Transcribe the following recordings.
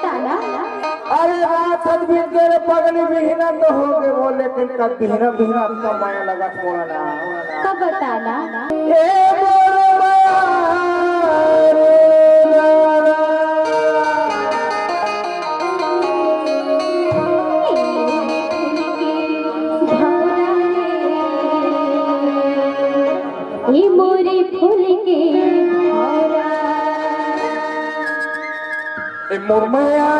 बताना। अरे रात बीत गए पगली बिहना तो हो गए वो, लेकिन का बिहना बिहना का माया लगा छोड़ा ना। कब बताना। ए मोर माया ये मोरे फूल के ए मोर माया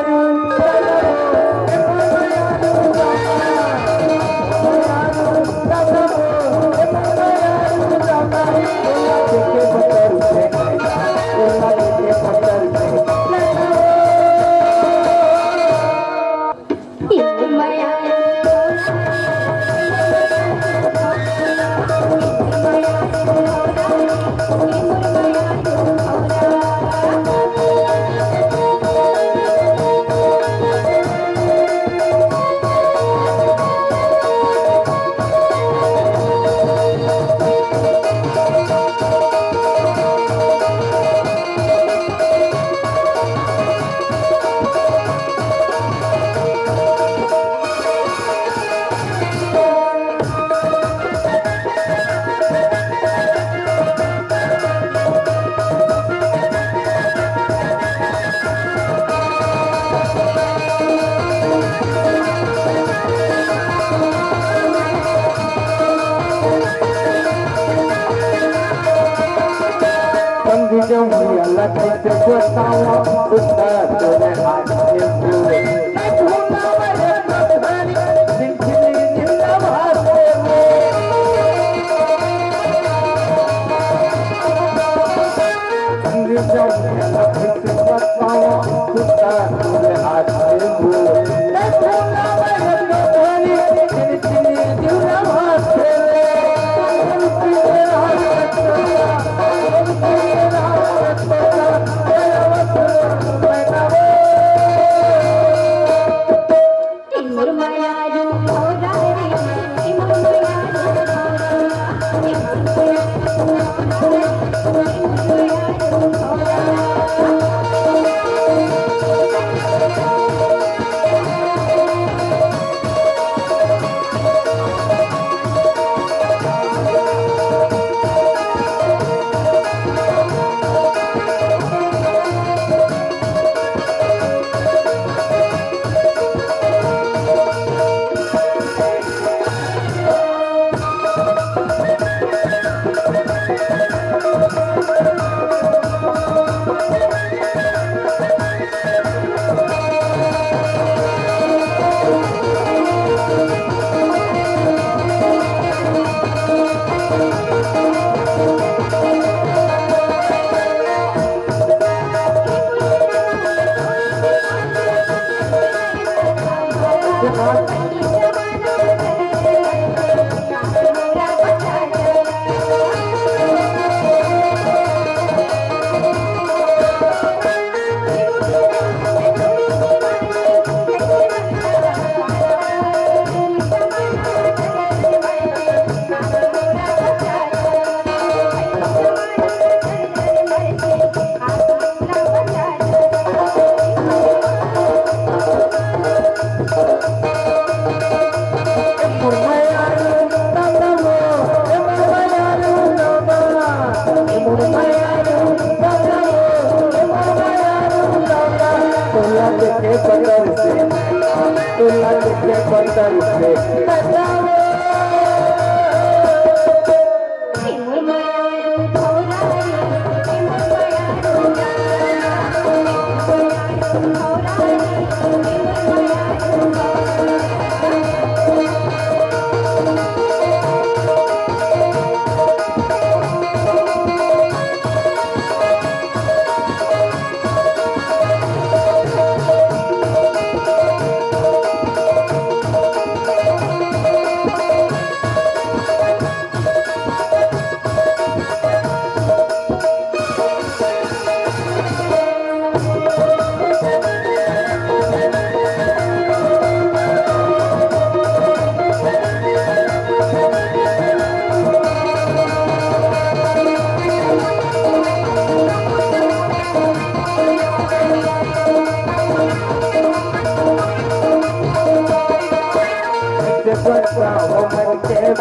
जो मुझे लगे से बताओ उसका तूने आज ये पूरे मैं भूला मेरे पत्नी जिंदगी जिंदा भागे संग जो मुझे लगे से बताओ उसका तूने आज ये पूरे मैं भूला मेरे पत्नी जिंदगी जिंदा भागे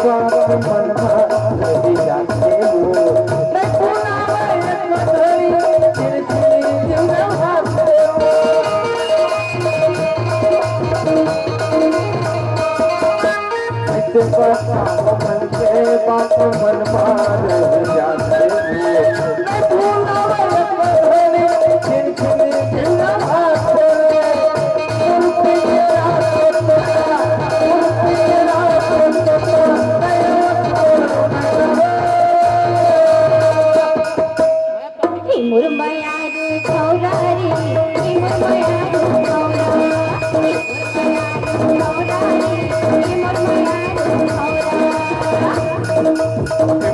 बात मनमा रही जाते हो मैं भूलावे एक घड़ी चिरचिरी जिंदा भाते हो ऐसे बताओ मन के बात मनमा रही जाते हो मैं भूलावे एक घड़ी चिरचिरी जिंदा भाते मुरमयारू छौरा रे मुरमयारू छौरा मुरमयारू छौरा रे मुरमयारू छौरा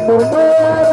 मुरमयारू